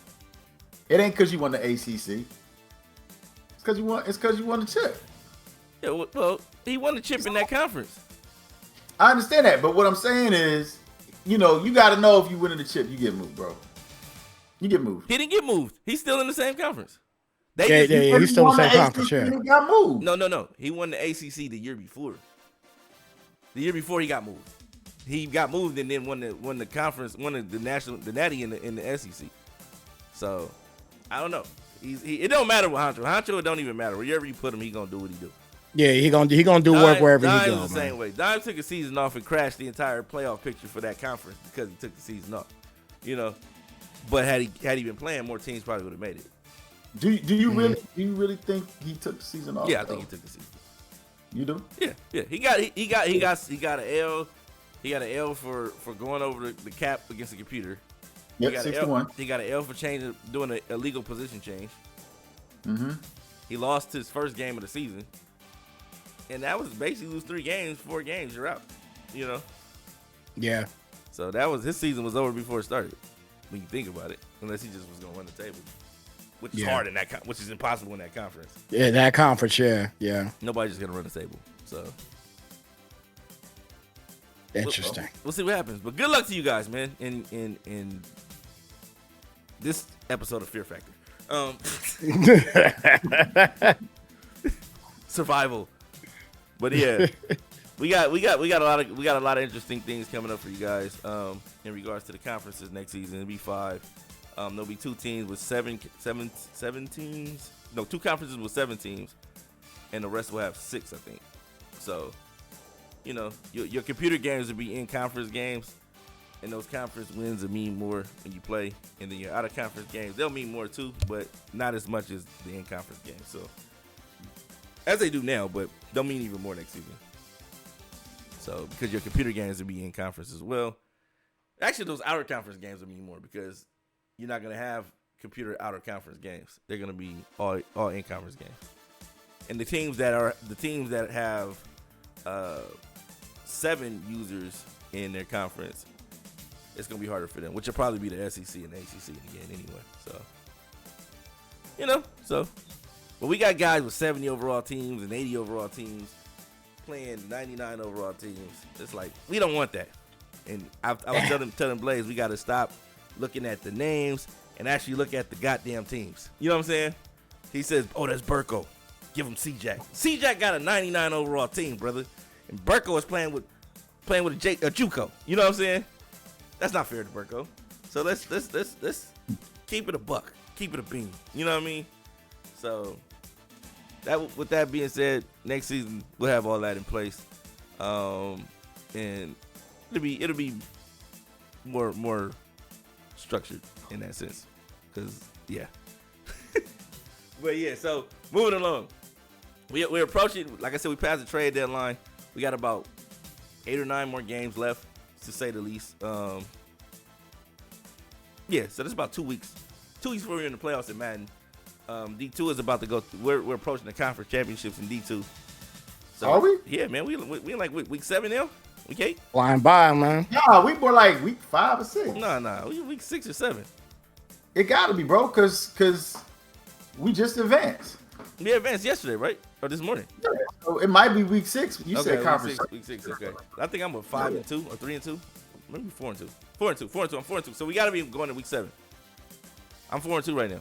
It ain't because you won the ACC. It's because you won the chip. Yeah, well, he won the chip in that conference. I understand that, but what I'm saying is, you got to know if you win the chip, you get moved, bro. You get moved. He didn't get moved. He's still in the same conference. He's still in the same conference. He got moved. No. He won the ACC the year before. The year before he got moved. He got moved and then won the conference, won the natty in the SEC. So I don't know. It don't matter with Honcho. Honcho, it don't even matter. Wherever you put him, he gonna do what he do. Yeah, he gonna do work wherever he goes. The same way. Dime took a season off and crashed the entire playoff picture for that conference because he took the season off. But had he been playing, more teams probably would have made it. Do you really think he took the season off? Yeah, I think he took the season. You do? Yeah. He got an L. He got an L for going over the cap against the computer. Yep, 61. He got an L for doing an illegal position change. Mm-hmm. He lost his first game of the season. And that was basically lose 4 games, you're out. You know. Yeah. So that was his season was over before it started. When you think about it, unless he just was gonna run the table, which is hard in that, which is impossible in that conference. Yeah, that conference. Yeah. Nobody's just gonna run the table. So interesting. We'll see what happens. But good luck to you guys, man. In this episode of Fear Factor. Survival. But yeah. We got a lot of interesting things coming up for you guys in regards to the conferences next season. It'll be 5. There'll be 2 teams with 7 teams. No, 2 conferences with 7 teams, and the rest will have 6, I think. So, you know, your computer games will be in conference games, and those conference wins will mean more when you play. And then your out of conference games, they'll mean more too, but not as much as the in conference games. So, as they do now, but they'll mean even more next season. So, because your computer games will be in conference as well. Actually, those outer conference games will mean more because you're not going to have computer outer conference games. They're going to be all in conference games. And the teams that have 7 users in their conference, it's going to be harder for them, which will probably be the SEC and the ACC again anyway. So, you know, but we got guys with 70 overall teams and 80 overall teams playing 99 overall teams. It's like, we don't want that. And I was telling Blaze, we got to stop looking at the names and actually look at the goddamn teams. You know what I'm saying? He says, oh, that's Burko. Give him C-Jack. C-Jack got a 99 overall team, brother. And Burko is playing with a JUCO. You know what I'm saying? That's not fair to Burko. So let's keep it a buck. Keep it a bean. You know what I mean? So with that being said, next season we'll have all that in place, and it'll be more structured in that sense, because yeah. But yeah, so moving along, we're approaching. Like I said, we passed the trade deadline. We got about 8 or 9 more games left, to say the least. Yeah, so that's about 2 weeks. 2 weeks before we're in the playoffs in Madden. D2 is about to go. We're approaching the conference championships in D2. So, are we? Yeah, man. We in like week 7 now. Week 8. Flying by, man. Nah, we were like week 5 or 6. No. We week 6 or 7. It got to be, bro, because we just advanced. We advanced yesterday, right? Or this morning? Yeah, so it might be week 6. You said conference. Week 6. Okay. I think I'm 5 and 2 or 3 and 2. Maybe 4 and 2. 4 and 2. 4 and 2. I'm 4 and 2. So we got to be going to week 7. I'm 4 and 2 right now.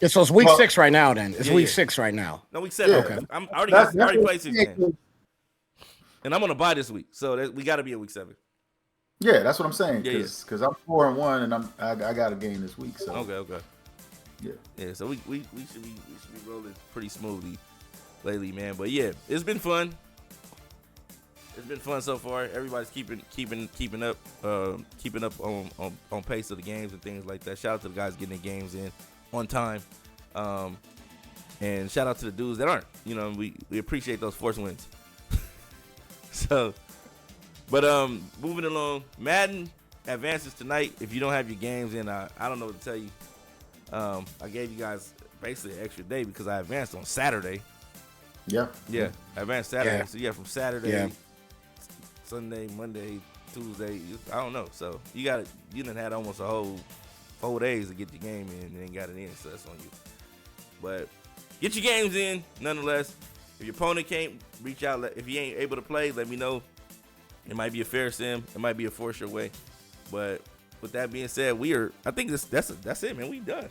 Yeah, so it's week 6 right now. Then it's week 6 right now. No, week 7. Yeah. Okay. I already played 6 games, and I'm on a bye this week, so we got to be at week 7. Yeah, that's what I'm saying. Because I'm 4 and 1, and I got a game this week. So okay. Yeah. So we should be rolling pretty smoothly lately, man. But yeah, it's been fun. It's been fun so far. Everybody's keeping up on pace of the games and things like that. Shout out to the guys getting their games in on time, and shout out to the dudes that aren't. You know, we appreciate those force wins. So, but moving along, Madden advances tonight. If you don't have your games in, I don't know what to tell you. I gave you guys basically an extra day because I advanced on Saturday. Yeah, I advanced Saturday. Yeah. So from Saturday, Sunday, Monday, Tuesday, I don't know. So you done had almost a whole 4 days to get your game in and then got it in, so that's on you. But get your games in nonetheless. If your opponent can't reach out, if he ain't able to play, let me know. It might be a fair sim, it might be a force your way. But with that being said, I think that's it, man. We done.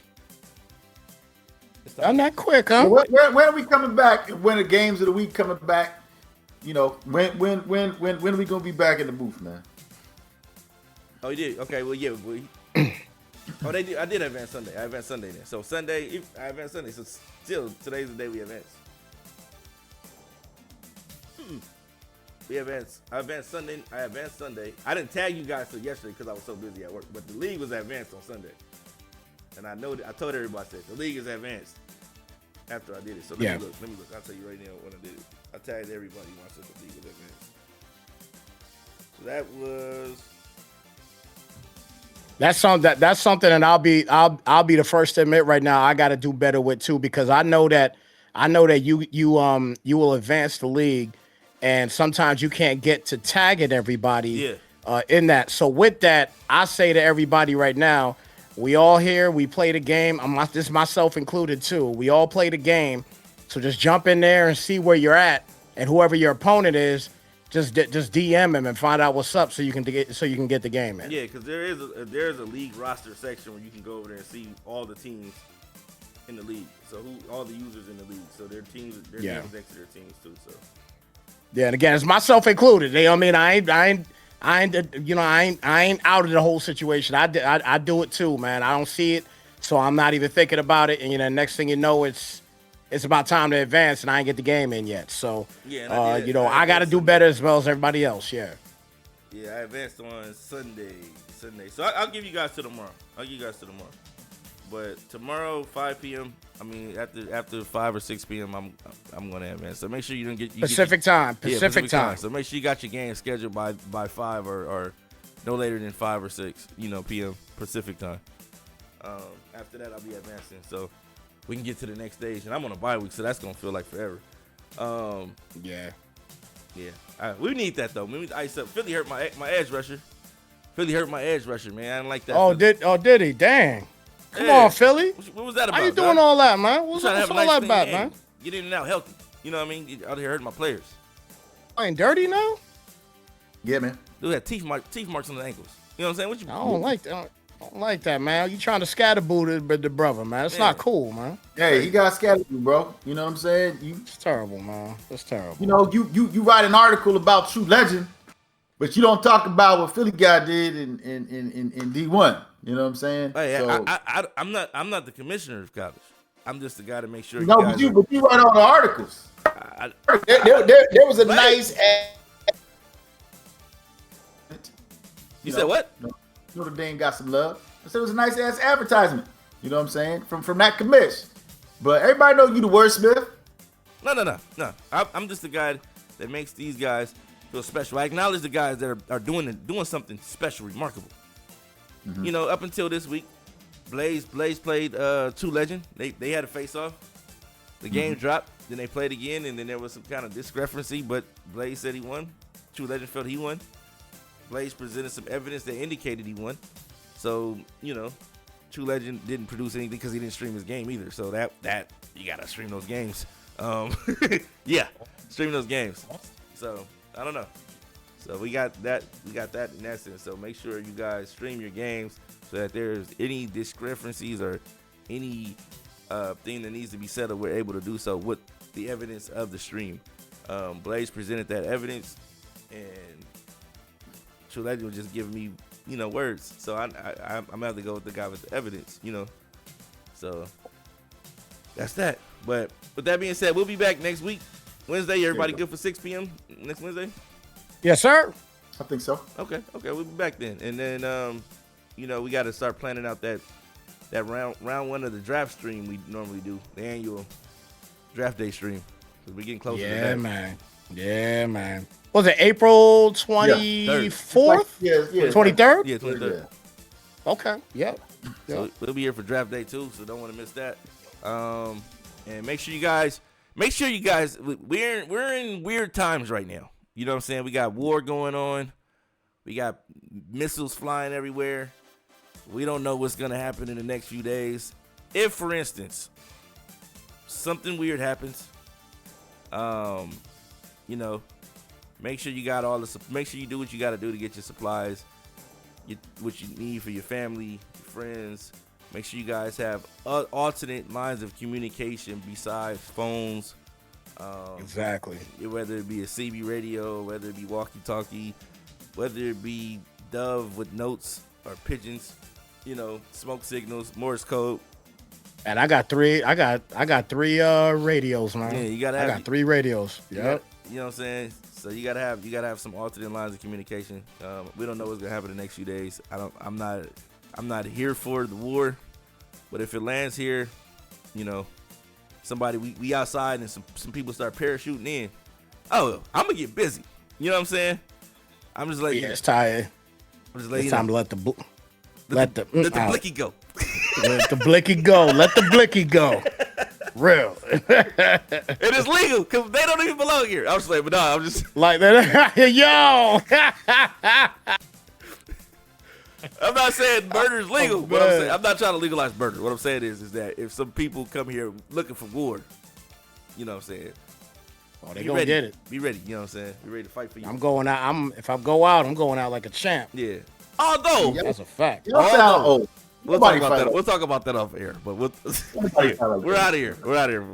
Done that quick, huh? When are we coming back? When the games of the week coming back? You know, when are we gonna be back in the booth, man? Oh, you did? Okay, well, yeah. Oh, they did. I did advance Sunday. I advanced Sunday then. So Sunday, I advanced Sunday. So still, today's the day we advance. I advanced Sunday. I didn't tag you guys till yesterday because I was so busy at work. But the league was advanced on Sunday, and I know that I told everybody that the league is advanced after I did it. So let me look. I'll tell you right now when I did it. I tagged everybody when I said the league was advanced. So that was. That's something, and I'll be the first to admit right now I got to do better with too, because I know that I know that you will advance the league, and sometimes you can't get to tagging everybody in that. So with that, I say to everybody right now, we all here, we play the game. This is myself included too. We all play the game. So just jump in there and see where you're at, and whoever your opponent is, just DM him and find out what's up so you can get the game in. Yeah, because there's a league roster section where you can go over there and see all the teams in the league. So all the users in the league. So their names next to their teams too. So yeah, and again, it's myself included. You know what I mean? I ain't out of the whole situation. I do it too, man. I don't see it, so I'm not even thinking about it. And next thing you know, it's about time to advance, and I ain't get the game in yet. So I got to do better as well as everybody else. Yeah. Yeah, I advanced on Sunday. So I'll give you guys to tomorrow. But tomorrow, 5 p.m. I mean, after 5 or 6 p.m., I'm gonna advance. So make sure you don't get Pacific time. Pacific time. So make sure you got your game scheduled by 5 or no later than 5 or 6, p.m. Pacific time. After that, I'll be advancing. So we can get to the next stage, and I'm on a bye week, so that's gonna feel like forever. Yeah. We need that though. We need to ice up. Philly hurt my edge rusher. Man. I didn't like that. Did he? Dang. Come on, Philly. What was that about? How you doing all that, man? What's all that about, man? Get in and out healthy. You know what I mean? Get out here hurting my players. I ain't dirty now? Yeah, man. Dude had teeth marks on the ankles. You know what I'm saying? I don't like that. I don't like that, man. You trying to scatterboot the brother, man. It's not cool, man. Hey, he got scatterboot, bro. You know what I'm saying? It's terrible, man. It's terrible. You write an article about True Legend, but you don't talk about what Philly guy did in D1. You know what I'm saying? Hey, so, I'm not the commissioner of college. I'm just the guy to make sure. But you write all the articles. There was a nice. You said what? Notre Dame got some love. I said it was a nice ass advertisement. You know what I'm saying? From that commish. But everybody know you the wordsmith. No. I'm just the guy that makes these guys feel special. I acknowledge the guys that are doing something special, remarkable. Mm-hmm. Up until this week, Blaze played True Legend. They had a face-off. The game dropped. Then they played again, and then there was some kind of discrepancy. But Blaze said he won. True Legend felt he won. Blaze presented some evidence that indicated he won. So, True Legend didn't produce anything because he didn't stream his game either. So that you gotta stream those games. Stream those games. So I don't know. So we got that in that sense. So make sure you guys stream your games so that there's any discrepancies or any thing that needs to be settled, we're able to do so with the evidence of the stream. Blaze presented that evidence, and True Legend was just giving me, words. So I'm gonna have to go with the guy with the evidence, So that's that. But with that being said, we'll be back next week, Wednesday. Everybody good for 6 p.m. next Wednesday? Yes, sir. I think so. Okay, we'll be back then. And then, we got to start planning out that round one of the draft stream we normally do, the annual draft day stream, because we're getting closer to that. Yeah, man. Was it April 24th? Yeah. 23rd? Yeah, 23rd. Okay, yeah. So we'll be here for draft day too, so don't want to miss that. And make sure you guys, we're in weird times right now. You know what I'm saying? We got war going on. We got missiles flying everywhere. We don't know what's going to happen in the next few days. If, for instance, something weird happens, make sure you got make sure you do what you got to do to get your supplies, what you need for your family, your friends. Make sure you guys have alternate lines of communication besides phones. Exactly. Whether it be a CB radio, whether it be walkie-talkie, whether it be Dove with notes or pigeons, smoke signals, Morse code. And I got three. I got three radios, man. Yeah, you gotta have. I got 3 radios. Yep. You know what I'm saying? So you gotta have some alternate lines of communication. We don't know what's gonna happen the next few days. I'm not here for the war, but if it lands here, somebody we outside and some people start parachuting in. Oh, I'm gonna get busy. You know what I'm saying? I'm just like, it's tired. I'm just like, it's time to let the blicky go. Let the blicky go. Let the blicky go. Real. It is legal because they don't even belong here. I was like, but no, I'm just like that. Yo. I'm not saying murder is legal. What I'm saying, I'm not trying to legalize murder. What I'm saying is that if some people come here looking for war, you know what I'm saying? Oh, they gonna get it. Be ready. You know what I'm saying? Be ready to fight for you. I'm going out. If I go out, I'm going out like a champ. Yeah. Although that's a fact. We'll talk about that. We'll talk about that off air. But we're out of here. We're out of here.